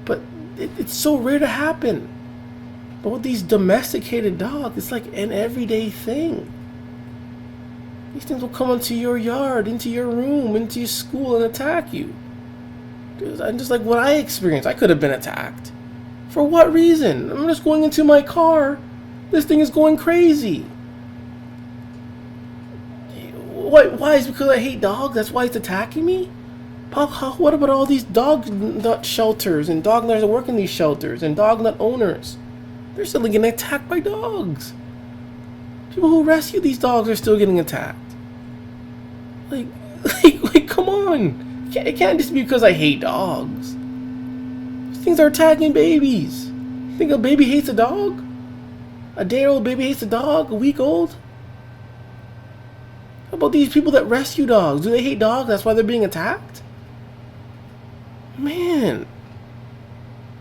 But it's so rare to happen. But with these domesticated dogs, it's like an everyday thing. These things will come into your yard, into your room, into your school, and attack you. And just like what I experienced, I could have been attacked. For what reason? I'm just going into my car. This thing is going crazy. Why? Is it because I hate dogs? That's why it's attacking me? What about all these dog nut shelters and dog nuts that work in these shelters and dog nut owners? They're still getting attacked by dogs. People who rescue these dogs are still getting attacked. Like, come on. It can't just be because I hate dogs. These things are attacking babies. You think a baby hates a dog? A day-old baby hates a dog? A week old? How about these people that rescue dogs? Do they hate dogs? That's why they're being attacked? Man.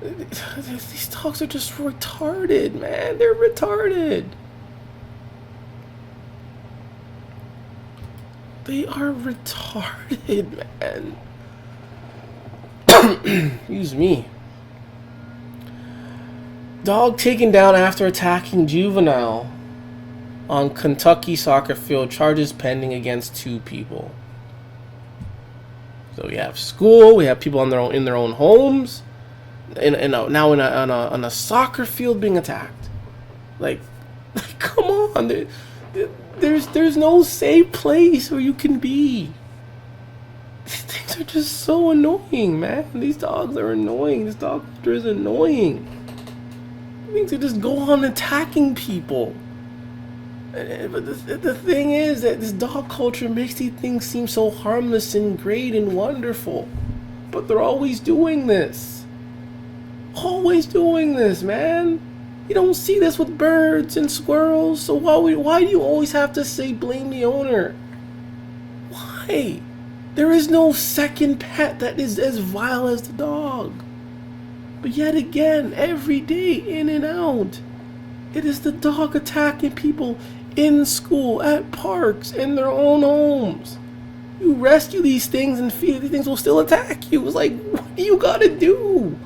These dogs are just retarded, man. They're retarded. They are retarded, man. Excuse me. Dog taken down after attacking juvenile on Kentucky soccer field. Charges pending against 2 people. So we have school. We have people in their own homes. Now on a soccer field being attacked. Like come on. There's no safe place where you can be. These things are just so annoying, man. These dogs are annoying. This dog culture is annoying. Things to just go on attacking people. But the thing is that this dog culture makes these things seem so harmless and great and wonderful. But they're always doing this. Always doing this, man. You don't see this with birds and squirrels, so why do you always have to say blame the owner? Why? There is no second pet that is as vile as the dog. But yet again, every day, in and out, it is the dog attacking people in school, at parks, in their own homes. You rescue these things and feed these things will still attack you. It's like, what do you gotta do?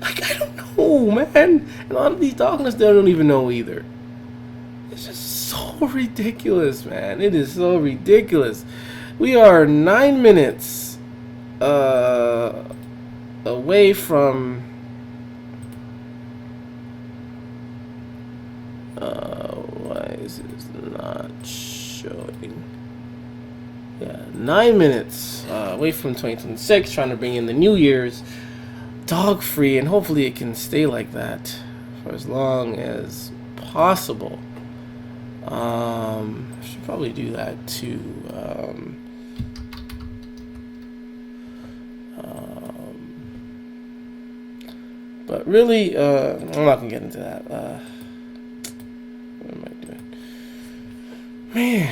Like, I don't know, man. And a lot of these dog owners, they don't even know either. It's just so ridiculous, man. It is so ridiculous. We are 9 minutes away from why is it not showing? Yeah, 9 minutes away from 2026, trying to bring in the New Year's dog free, and hopefully it can stay like that for as long as possible. I should probably do that too. But really, I'm not gonna get into that. What am I doing? Man,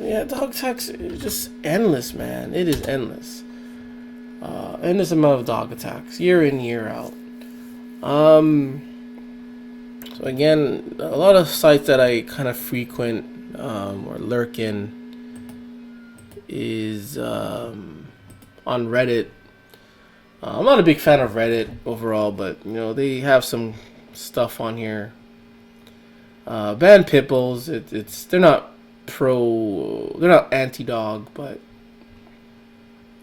yeah, dog attacks is just endless, man. It is endless. Endless amount of dog attacks, year in, year out. So again, a lot of sites that I kind of frequent or lurk in is on Reddit. I'm not a big fan of Reddit overall, but you know, they have some stuff on here. Ban pit bulls. They're not they're not anti-dog, but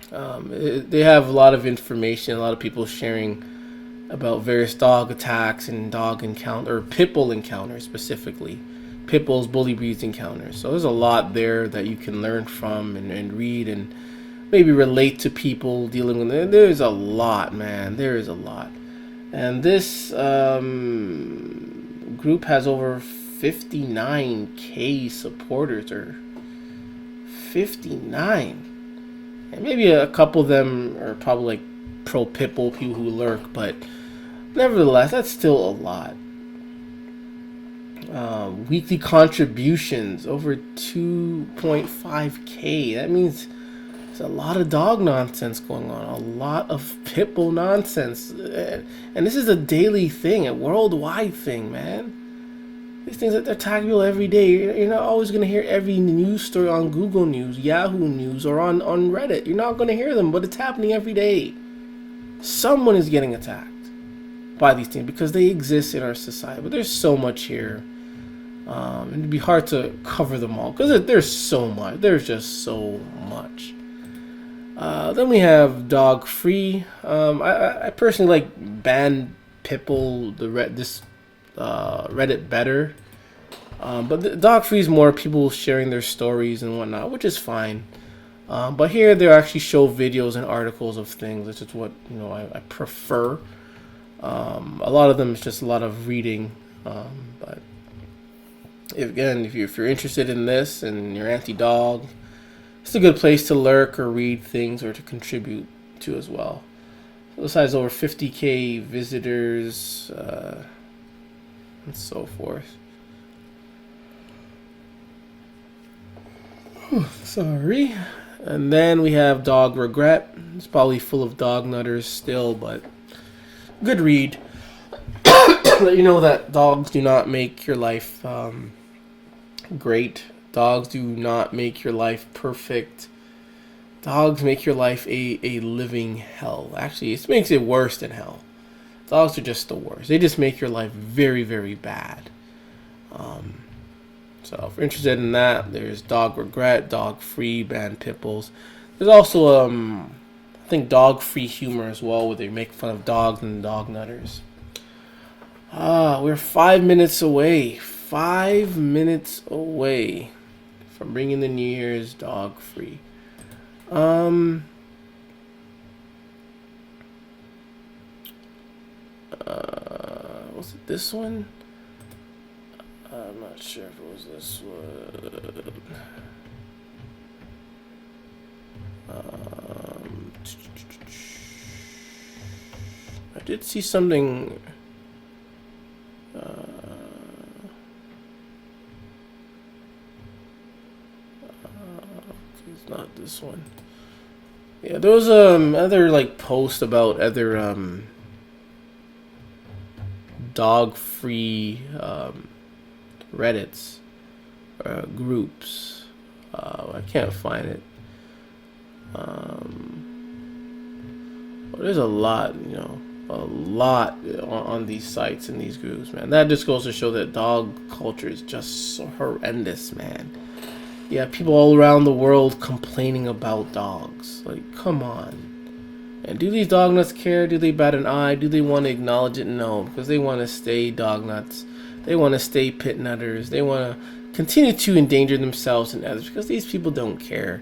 they have a lot of information. A lot of people sharing about various dog attacks and dog encounter, or pit bull encounters specifically, pit bulls, bully breeds encounters. So there's a lot there that you can learn from and read and maybe relate to people dealing with it. There's a lot, man. There is a lot. And this group has over 59K supporters, or 59. And maybe a couple of them are probably like pro pit bull people who lurk, but nevertheless, that's still a lot. Weekly contributions over 2.5K. That means there's a lot of dog nonsense going on, a lot of pit bull nonsense, and this is a daily thing, a worldwide thing, man. These things that they're tagging people every day. You're not always gonna hear every news story on Google News, Yahoo News, or on Reddit. You're not gonna hear them, but it's happening every day. Someone is getting attacked by these things because they exist in our society. But there's so much here. It'd be hard to cover them all because there's so much. There's just so much. Then we have dog free. I personally like ban pitbull Reddit better. But the dog free is more people sharing their stories and whatnot, which is fine. But here they actually show videos and articles of things, which is what I prefer. A lot of them is just a lot of reading. But if you're interested in this and you're anti-dog, it's a good place to lurk or read things or to contribute to as well. This has over 50K visitors and so forth. Sorry. And then we have Dog Regret. It's probably full of dog nutters still, but good read. Let you know that dogs do not make your life great. Dogs do not make your life perfect. Dogs make your life a living hell. Actually, it makes it worse than hell. Dogs are just the worst. They just make your life very, very bad. So if you're interested in that, there's Dog Regret, Dog Free, Ban Pit Bulls. There's also I think Dog Free Humor as well, where they make fun of dogs and dog nutters. We're 5 minutes away. 5 minutes away from bringing the New Year's dog free. Was it this one? I'm not sure if it was this one. I did see something. It's not this one. Yeah, there was other like post about other dog free Reddits groups. I can't find it. But there's a lot, a lot on these sites and these groups, man. That just goes to show that dog culture is just so horrendous, man. Yeah, people all around the world complaining about dogs. Like, come on. And do these dog nuts care? Do they bat an eye? Do they want to acknowledge it? No, because they want to stay dog nuts. They want to stay pit nutters. They want to continue to endanger themselves and others because these people don't care.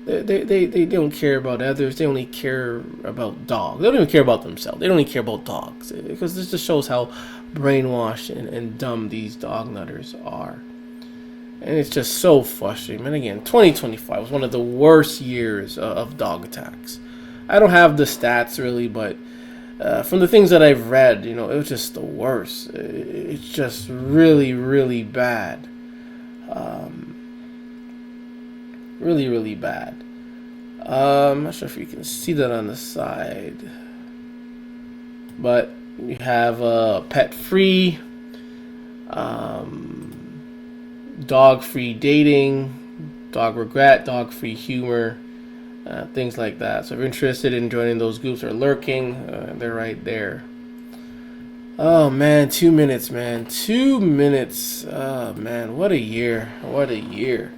They don't care about others. They only care about dogs. They don't even care about themselves. They don't even care about dogs. Because this just shows how brainwashed and dumb these dog nutters are. And it's just so frustrating. And again, 2025 was one of the worst years of dog attacks. I don't have the stats really, but from the things that I've read, you know, it was just the worst. It's just really, really bad. Really, really bad. I'm not sure if you can see that on the side, but you have pet-free, dog-free dating, dog regret, dog-free humor, things like that. So if you're interested in joining those groups or lurking, they're right there. Oh man, 2 minutes, man. 2 minutes. Oh man, what a year. What a year.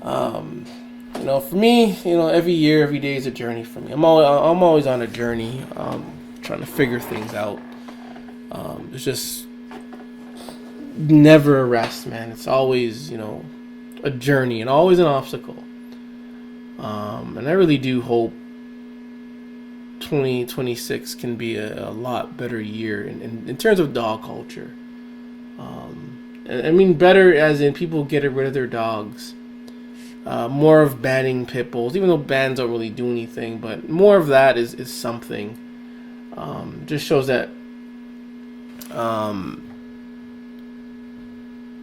You know, for me, you know, every year, every day is a journey for me. I'm always on a journey, trying to figure things out. It's just never a rest, man. It's always, you know, a journey and always an obstacle. And I really do hope 2026 can be a lot better year in terms of dog culture. I mean, better as in people getting rid of their dogs. More of banning pit bulls, even though bans don't really do anything, but more of that is something. Just shows that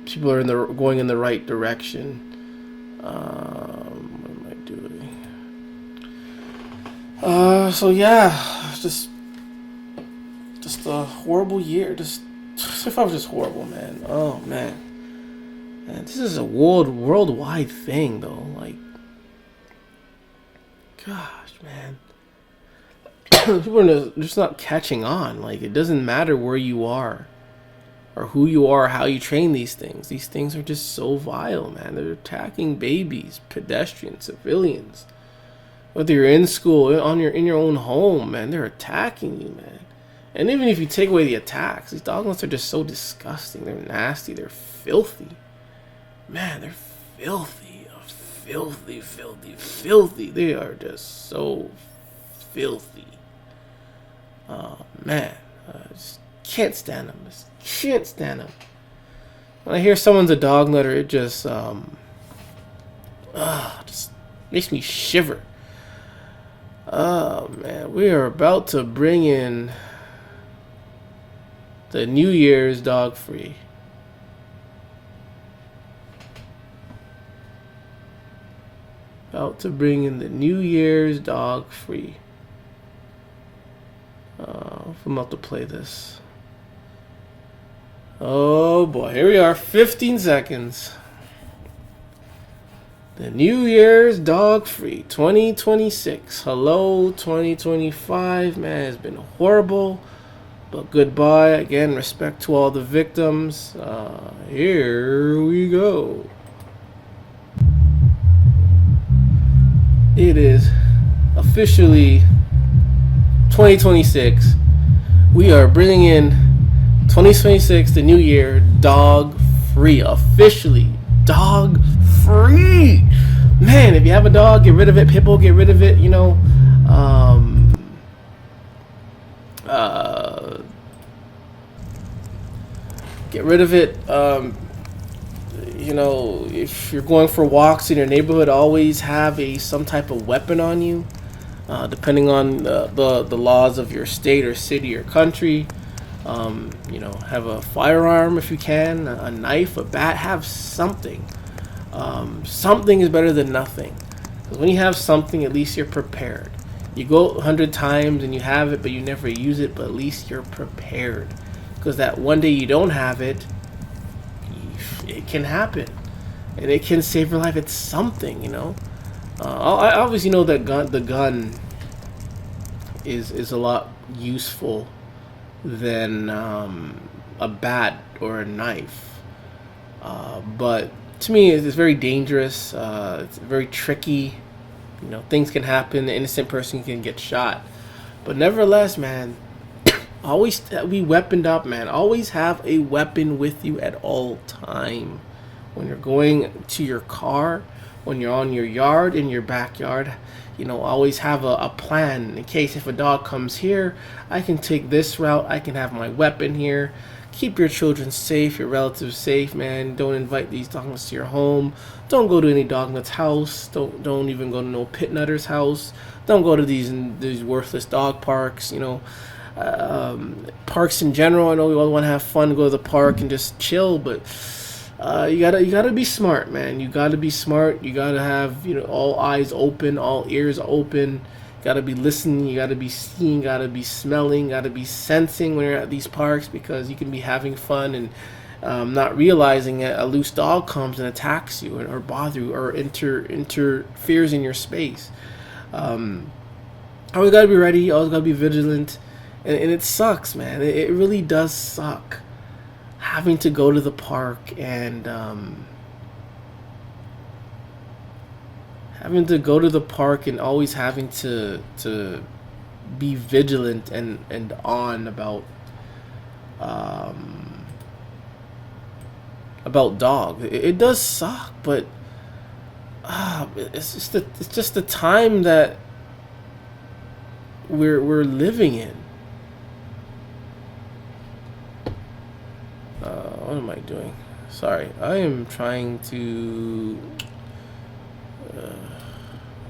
people are going in the right direction. What am I doing? So yeah, just a horrible year. Just if I was just horrible, man. Oh man. And this is a worldwide thing, though. Like, gosh, man. People are just not catching on. Like, it doesn't matter where you are or who you are, how you train these things. These things are just so vile, man. They're attacking babies, pedestrians, civilians. Whether you're in school, in your own home, man, they're attacking you, man. And even if you take away the attacks, these dog nuts are just so disgusting. They're nasty. They're filthy. Man, they're filthy. Filthy, filthy, filthy. They are just so filthy. Oh, man. I just can't stand them. Just can't stand them. When I hear someone's a dog nutter, it just makes me shiver. Oh, man. We are about to bring in the New Year's dog free. About to bring in the New Year's dog free. I'm about to play this. Oh boy, here we are, 15 seconds. The New Year's dog free 2026. Hello 2025. Man, it's been horrible, but goodbye. Again, respect to all the victims. Here we go. It is officially 2026. We are bringing in 2026, the new year, dog free. Officially dog free. Man, if you have a dog, get rid of it. Pitbull, get rid of it. You know, get rid of it. You know, if you're going for walks in your neighborhood, always have some type of weapon on you, depending on the laws of your state or city or country. You know, have a firearm if you can, a knife, a bat, have something. Something is better than nothing, because when you have something, at least you're prepared. You go 100 times and you have it, but you never use it, but at least you're prepared, because that one day you don't have it, it can happen, and it can save your life. It's something, you know. I obviously know that the gun is a lot useful than a bat or a knife. But to me, it's very dangerous. It's very tricky. You know, things can happen. An innocent person can get shot. But nevertheless, man, always be weaponed up, man. Always have a weapon with you at all time. When you're going to your car, when you're on your yard, in your backyard, you know, always have a plan in case if a dog comes here, I can take this route. I can have my weapon here. Keep your children safe, your relatives safe, man. Don't invite these dogs to your home. Don't go to any dog nut's house. Don't even go to no pit nutter's house. Don't go to these worthless dog parks. You know, parks in general. I know we all want to have fun, go to the park and just chill, but you gotta be smart, man. You gotta be smart. You gotta have, you know, all eyes open, all ears open. You gotta be listening. You gotta be seeing. Gotta be smelling. Gotta be sensing when you're at these parks, because you can be having fun and not realizing a loose dog comes and attacks you or bother you or interferes in your space. Always gotta be ready. Always gotta be vigilant, and it sucks, man. It really does suck having to go to the park and always having to be vigilant and on about dog. It does suck, but it's just the time that we're living in. What am I doing? Sorry, I am trying to.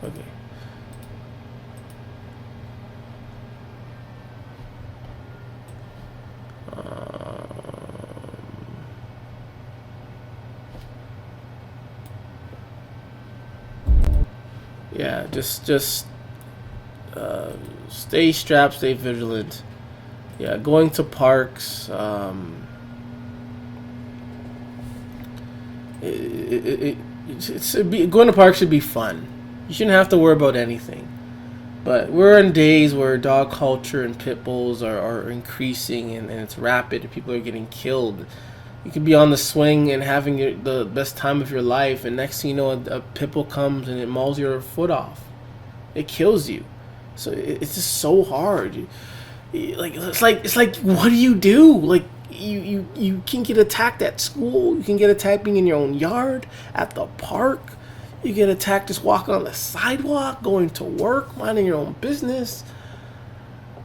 Okay. Yeah, just stay strapped, stay vigilant. Yeah, going to parks. Going to parks should be fun. You shouldn't have to worry about anything. But we're in days where dog culture and pit bulls are increasing, and it's rapid, and people are getting killed. You could be on the swing and having the best time of your life, and next thing you know, a pit bull comes and it mauls your foot off. It kills you. So it's just so hard. It's like what do you do? Like you can get attacked at school. You can get attacked being in your own yard, at the park. You get attacked just walking on the sidewalk, going to work, minding your own business.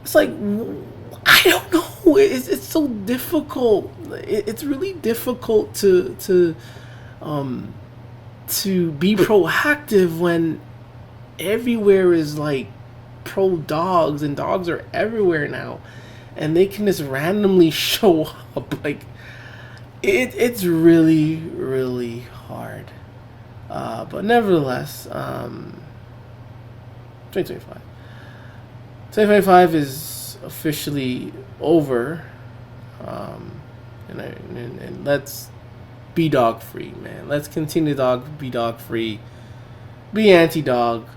It's like, I don't know. It's so difficult. It's really difficult to be proactive when everywhere is like pro dogs, and dogs are everywhere now, and they can just randomly show up. Like it's really, really hard. But nevertheless, 2025 is officially over, and let's be dog free, man. Let's continue to be dog free. Be anti-dog.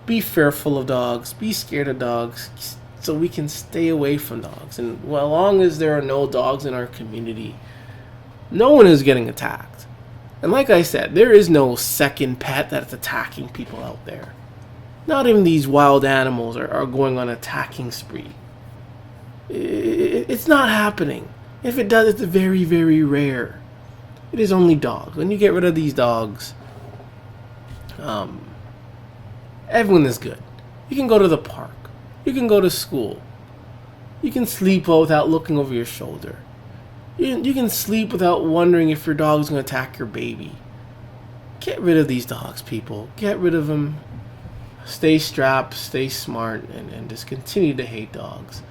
Be fearful of dogs. Be scared of dogs, so we can stay away from dogs. And as long as there are no dogs in our community, no one is getting attacked. And like I said, there is no second pet that's attacking people out there. Not even these wild animals are going on attacking spree. It's not happening. If it does, it's very, very rare. It is only dogs. When you get rid of these dogs, everyone is good. You can go to the park. You can go to school. You can sleep without looking over your shoulder. You can sleep without wondering if your dog's going to attack your baby. Get rid of these dogs, people. Get rid of them. Stay strapped, stay smart, and just continue to hate dogs.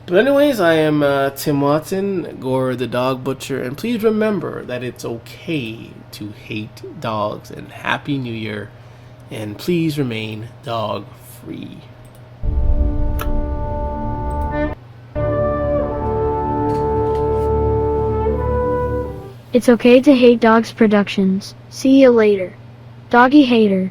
But anyways, I am Tim Watson, Gore the Dog Butcher, and please remember that it's okay to hate dogs, and Happy New Year, and please remain dog free. It's Okay to Hate Dogs Productions. See you later. Doggy Hater.